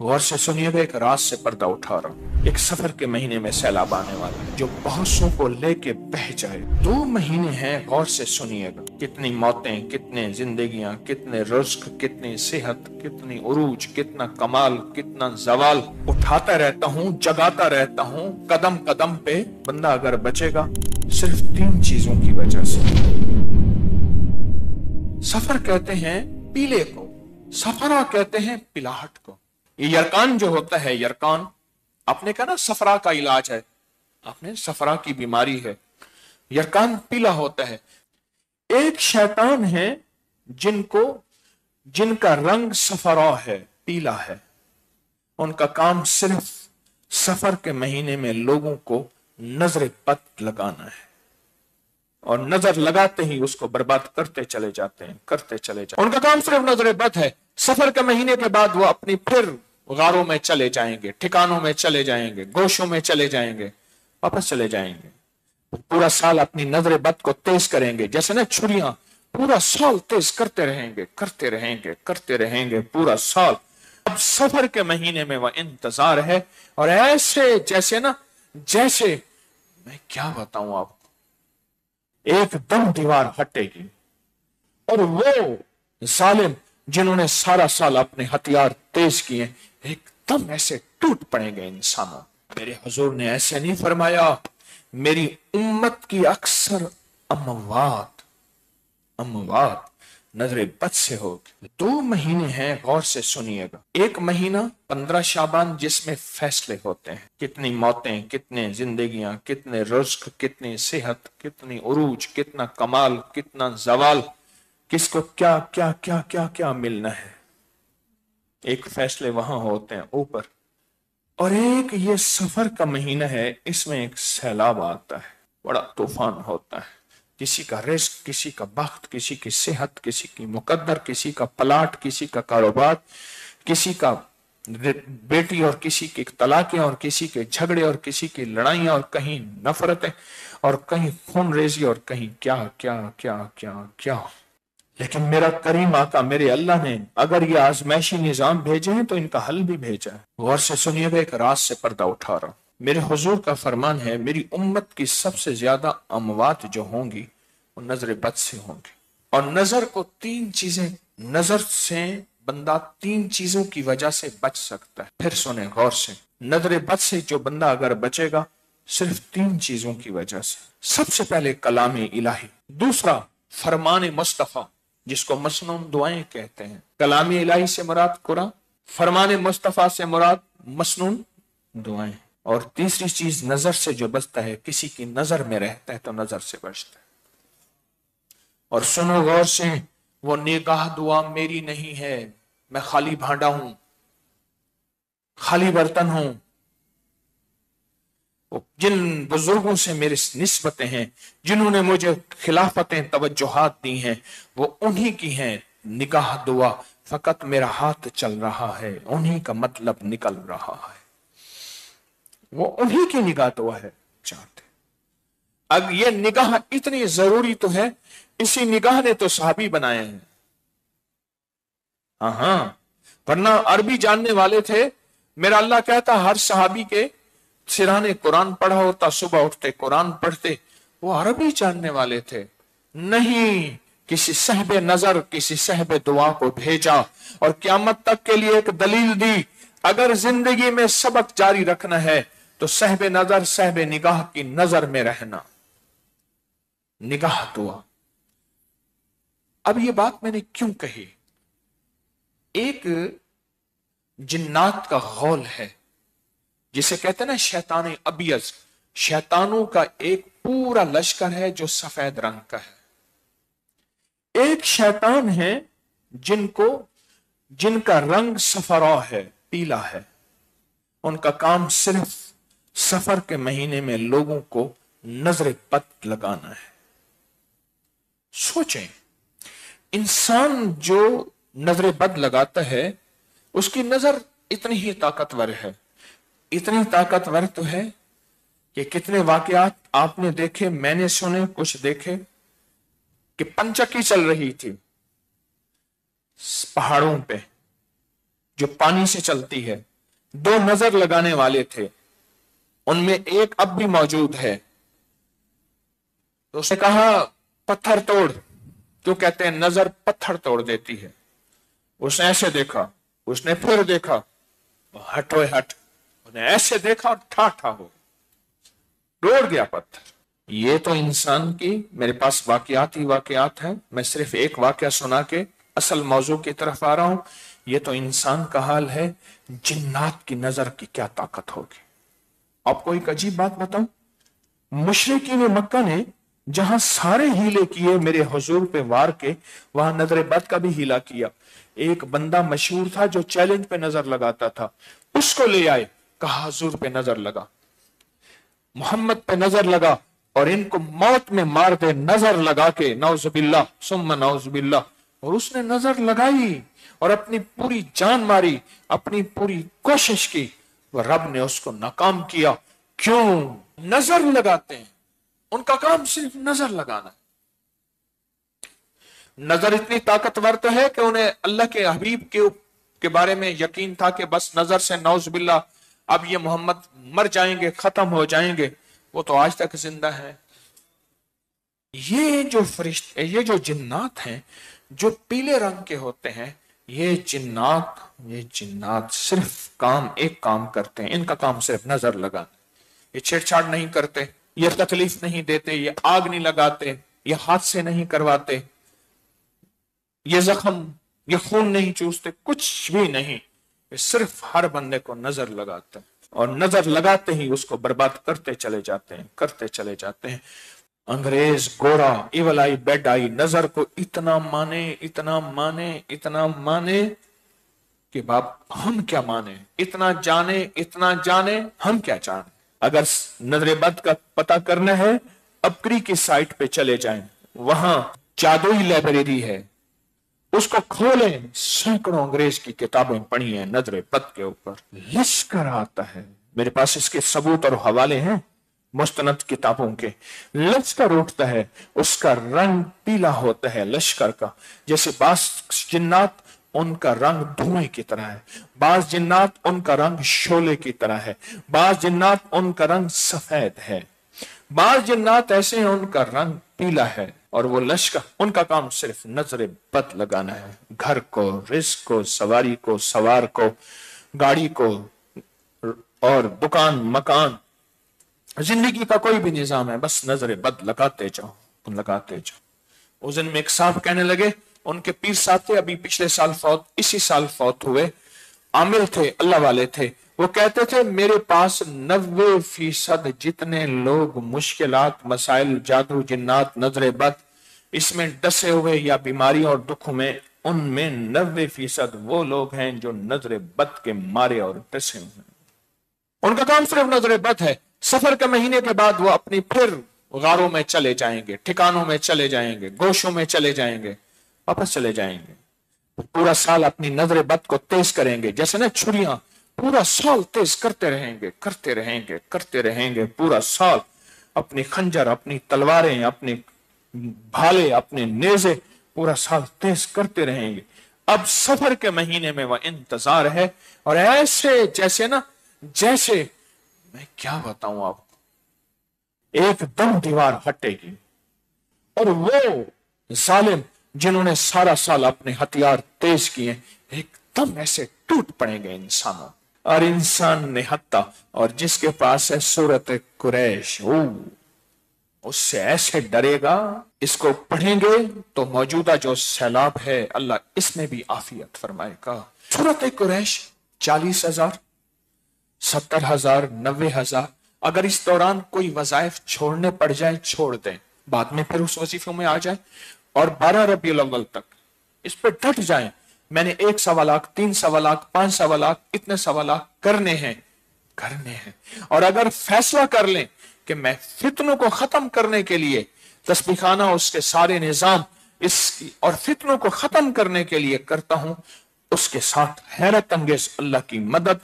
गौर से सुनिएगा, एक रात से पर्दा उठा रहा हूं। एक सफर के महीने में सैलाब आने वाला है जो बहुतों को लेके बह जाए। 2 महीने हैं, गौर से सुनिएगा। कितनी मौतें, कितने जिंदगियां, कितने रिस्क, कितनी सेहत, कितनी उरूज, कितना कमाल, कितना जवाल। उठाता रहता हूं, जगाता रहता हूं, कदम कदम पे। बंदा अगर बचेगा सिर्फ 3 चीजों की वजह से। सफर कहते हैं पीले को, सफरा कहते हैं पिलाहट को। ये यरकान जो होता है, यरकान, आपने कहा ना सफरा का इलाज है, आपने सफरा की बीमारी है, यरकान पीला होता है। एक शैतान है जिनका रंग सफरा है, पीला है। उनका काम सिर्फ सफर के महीने में लोगों को नजर बद लगाना है, और नजर लगाते ही उसको बर्बाद करते चले जाते हैं, करते चले जाते हैं। उनका काम सिर्फ नजर बद है। सफर के महीने के बाद वो अपनी फिर गारों में चले जाएंगे, ठिकानों में चले जाएंगे, गोशों में चले जाएंगे, वापस चले जाएंगे। पूरा साल अपनी नजर बद को तेज करेंगे, जैसे ना छुरियां, पूरा साल तेज करते रहेंगे, करते रहेंगे, करते रहेंगे पूरा साल। अब सफर के महीने में वह इंतजार है, और ऐसे जैसे मैं क्या बताऊं आपको, एकदम दीवार हटेगी और वो जालिम जिन्होंने सारा साल अपने हथियार तेज किए एकदम ऐसे टूट पड़ेंगे इंसानों। मेरे हुजूर ने ऐसे नहीं फरमाया, मेरी उम्मत की अक्सर अमवात नजर बद से होगी। 2 महीने हैं, गौर से सुनिएगा। एक महीना 15 शाबान जिसमें फैसले होते हैं। कितनी मौतें, कितने जिंदगियां, कितने रिस्क, कितनी सेहत, कितनी उरूज, कितना कमाल, कितना जवाल, किसको क्या क्या क्या क्या क्या मिलना है। एक फैसले वहां होते हैं ऊपर, और एक ये सफर का महीना है, इसमें एक सैलाब आता है, बड़ा तूफान होता है। किसी का रिस्क, किसी का बख्त, किसी की सेहत, किसी की मुकद्दर, किसी का पलाट, किसी का कारोबार, किसी का बेटी और किसी की तलाकें, और किसी के झगड़े, और किसी की लड़ाइयां, और कहीं नफरतें, और कहीं खून रेजी, और कहीं क्या क्या क्या क्या क्या। लेकिन मेरा करीम आका मेरे अल्लाह ने अगर ये आजमाइशी निजाम भेजे हैं तो इनका हल भी भेजा है। गौर से सुनिएगा, एक रात से पर्दा उठा रहा हूं। मेरे हुजूर का फरमान है, मेरी उम्मत की सबसे ज्यादा अमवात जो होंगी वो नजर बद से होंगी। और नजर को 3 चीजें, नजर से बंदा 3 चीजों की वजह से बच सकता है। फिर सुने गौर से, नजर बद से जो बंदा अगर बचेगा सिर्फ 3 चीजों की वजह से। सबसे पहले कलाम इलाही, दूसरा फरमान मुस्तफा जिसको मसनून दुआएं कहते हैं। कलाम इलाही से मुराद कुरान, फरमान मुस्तफा से मुराद मसनून दुआएं। और तीसरी चीज नजर से जो बचता है, किसी की नजर में रहता है तो नजर से बचता है। और सुनो गौर से, वो निगाह दुआ मेरी नहीं है, मैं खाली भांडा हूं, खाली बर्तन हूं। जिन बुजुर्गों से मेरी निस्बतें हैं, जिन्होंने मुझे खिलाफतें तवज्जुहात दी हैं, वो उन्हीं की हैं। निगाह दुआ फकत मेरा हाथ चल रहा है, उन्हीं का मतलब निकल रहा है, वो उन्हीं की निगाह दुआ है चाहते। अब ये निगाह इतनी जरूरी तो है, इसी निगाह ने तो सहाबी बनाए हैं। हाँ, वरना अरबी जानने वाले थे। मेरा अल्लाह कहता हर सहाबी के सिराने कुरान पढ़ा होता, सुबह उठते कुरान पढ़ते, वो अरबी जानने वाले थे। नहीं, किसी सहबे नजर, किसी सहबे दुआ को भेजा और क़यामत तक के लिए एक दलील दी। अगर जिंदगी में सबक जारी रखना है तो सहबे नजर, सहबे निगाह की नजर में रहना, निगाह दुआ। अब ये बात मैंने क्यों कही? एक जिन्नात का गौल है जिसे कहते हैं ना शैतान अबियज, शैतानों का एक पूरा लश्कर है जो सफेद रंग का है। एक शैतान है जिनका रंग सफरा है, पीला है। उनका काम सिर्फ सफर के महीने में लोगों को नजर बद लगाना है। सोचें, इंसान जो नजर बद लगाता है उसकी नजर इतनी ही ताकतवर है, इतनी ताकतवर तो है कि कितने वाकयात आपने देखे, मैंने सुने, कुछ देखे कि पंचक्की चल रही थी पहाड़ों पे, جو پانی سے چلتی ہے. دو نظر لگانے والے تھے، ان میں ایک اب بھی موجود ہے. تو اس نے کہا پتھر توڑ. کیوں کہتے ہیں نظر پتھر توڑ دیتی ہے. اس نے ایسے دیکھا، اس نے پھر دیکھا، ہٹوئے ہٹ. اس نے ایسے دیکھا اور ٹھا ٹھا ہو توڑ گیا پتھر. یہ تو انسان کی، میرے پاس واقعات ہی واقعات ہیں، میں صرف ایک واقعہ سنا کے اصل موضوع کی طرف آ رہا ہوں. یہ تو انسان کا حال ہے، جنات کی نظر کی کیا طاقت ہوگی. آپ کو ایک عجیب بات بتاؤں، مشرکین مکہ نے جہاں سارے ہیلے کیے میرے حضور پہ وار کے، وہاں نظر بد کا بھی ہیلا کیا. ایک بندہ مشہور تھا جو چیلنج پہ نظر لگاتا تھا، اس کو لے آئے، کہا حضور پہ نظر لگا، محمد پہ نظر لگا اور ان کو موت میں مار دے نظر لگا کے، نعوذ باللہ ثم نعوذ باللہ. اور اس نے نظر لگائی اور اپنی پوری جان ماری، اپنی پوری کوشش کی، وہ رب نے اس کو ناکام کیا. کیوں؟ نظر لگاتے ہیں، ان کا کام صرف نظر لگانا ہے. نظر اتنی طاقتور تو ہے کہ انہیں اللہ کے حبیب کے بارے میں یقین تھا کہ بس نظر سے نعوذ باللہ اب یہ محمد مر جائیں گے، ختم ہو جائیں گے. وہ تو آج تک زندہ ہے. یہ جو فرشتے، یہ جو جنات ہیں جو پیلے رنگ کے ہوتے ہیں، یہ جنات صرف ایک کام کرتے ہیں. ان کا کام صرف نظر لگانا. یہ چھیڑ چھاڑ نہیں کرتے، یہ تکلیف نہیں دیتے، یہ آگ نہیں لگاتے، یہ حادثے نہیں کرواتے، یہ زخم، یہ خون نہیں چوستے، کچھ بھی نہیں. یہ صرف ہر بندے کو نظر لگاتے ہیں اور نظر لگاتے ہی اس کو برباد کرتے چلے جاتے ہیں. انگریز گورا ایول آئی بیڈ آئی نظر کو اتنا مانے کہ باپ ہم کیا مانے، اتنا جانے ہم کیا جانے. اگر نظر بد کا پتہ کرنا ہے، اپری کی سائٹ پہ چلے جائیں، وہاں جادوئی لائبریری ہے، اس کو کھولیں، سینکڑوں انگریز کی کتابیں پڑھی ہیں نظر بد کے اوپر. لشکر آتا ہے، میرے پاس اس کے ثبوت اور حوالے ہیں مستند کتابوں کے. لشکر اٹھتا ہے، اس کا رنگ پیلا ہوتا ہے لشکر کا. جیسے بعض جنات ان کا رنگ دھوئیں کی طرح ہے، بعض جنات ان کا رنگ شعلے کی طرح ہے، بعض جنات ان کا رنگ سفید ہے، بعض جنات ایسے ہیں ان کا رنگ پیلا ہے. اور وہ لشکر، ان کا کام صرف نظر بد لگانا ہے. گھر کو، رزق کو، سواری کو، سوار کو، گاڑی کو اور دکان مکان، زندگی کا کوئی بھی نظام ہے، بس نظر بد لگاتے جاؤ. اس دن میں ایک صاحب کہنے لگے، ان کے پیر صاحب تھے، ابھی پچھلے سال اسی سال فوت ہوئے، عامل تھے، اللہ والے تھے. وہ کہتے تھے میرے پاس 90% جتنے لوگ مشکلات، مسائل، جادو، جنات، نظر بد اس میں ڈسے ہوئے یا بیماری اور دکھ میں، ان میں 90% وہ لوگ ہیں جو نظر بد کے مارے اور ڈسے ہوئے. ان کا کام صرف نظر بد ہے. سفر کے مہینے کے بعد وہ اپنی پھر غاروں میں چلے جائیں گے، ٹھکانوں میں چلے جائیں گے، گوشوں میں چلے جائیں گے، واپس چلے جائیں گے. پورا سال اپنی نظر بد کو تیز کریں گے، جیسے نا چھریاں پورا سال تیز کرتے رہیں گے پورا سال. اپنی خنجر، اپنی تلواریں، اپنے بھالے، اپنے نیزے پورا سال تیز کرتے رہیں گے. اب سفر کے مہینے میں وہ انتظار ہے، اور ایسے جیسے میں کیا بتاؤں آپ کو، ایک دم دیوار ہٹے گی اور وہ ظالم جنہوں نے سارا سال اپنے ہتھیار تیز کیے ایک دم ایسے ٹوٹ پڑیں گے انسانوں. اور انسان نہتا، اور جس کے پاس ہے سورت قریش، اس سے ایسے ڈرے گا. اس کو پڑھیں گے تو موجودہ جو سیلاب ہے اللہ اس میں بھی عافیت فرمائے گا. سورت قریش 40,000، 70,000، 90,000. اگر اس دوران کوئی وظائف چھوڑنے پڑ جائیں چھوڑ دیں، بعد میں پھر اس وظیفوں میں آ جائیں، اور 12 ربیع الاول تک اس پہ ڈٹ جائیں. میں نے 1 سوا لاکھ، 3 سوا لاکھ، 5 سوا لاکھ، اتنے سوا لاکھ کرنے ہیں. اور اگر فیصلہ کر لیں کہ میں فتنوں کو ختم کرنے کے لیے تسبیح خانہ اس کے سارے نظام اور فتنوں کو ختم کرنے کے لیے کرتا ہوں، اس کے ساتھ حیرت انگیز اللہ کی مدد،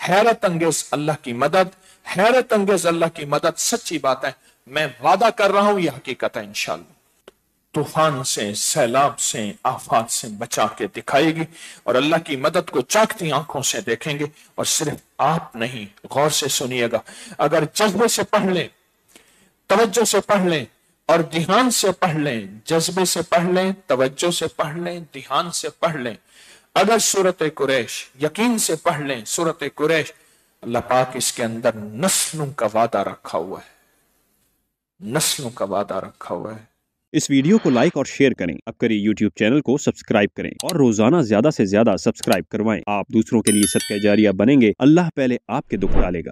حیرت انگیز اللہ کی مدد، حیرت انگیز اللہ کی مدد. سچی بات ہے، میں وعدہ کر رہا ہوں، یہ حقیقت ہے انشاءاللہ. तूफान से, सैलाब से, आफात से बचा के दिखाएगी और अल्लाह की मदद को जागती आंखों से देखेंगे। और सिर्फ आप नहीं, गौर से सुनिएगा, अगर जज्बे से पढ़ लें, तवज्जो से पढ़ लें और ध्यान से पढ़ लें, जज्बे से पढ़ लें, तवज्जो से पढ़ लें, ध्यान से पढ़ लें, अगर सूरत कुरैश यकीन से पढ़ लें, सूरत कुरैश, अल्लाह पाक इसके अंदर नस्लों का वादा रखा हुआ है, नस्लों का वादा रखा हुआ है। इस वीडियो को लाइक और शेयर करें, अब करें यूट्यूब चैनल को सब्सक्राइब करें और रोजाना ज्यादा से ज्यादा सब्सक्राइब करवाएं। आप दूसरों के लिए सदका जारिया बनेंगे, अल्लाह पहले आपके दुख डालेगा।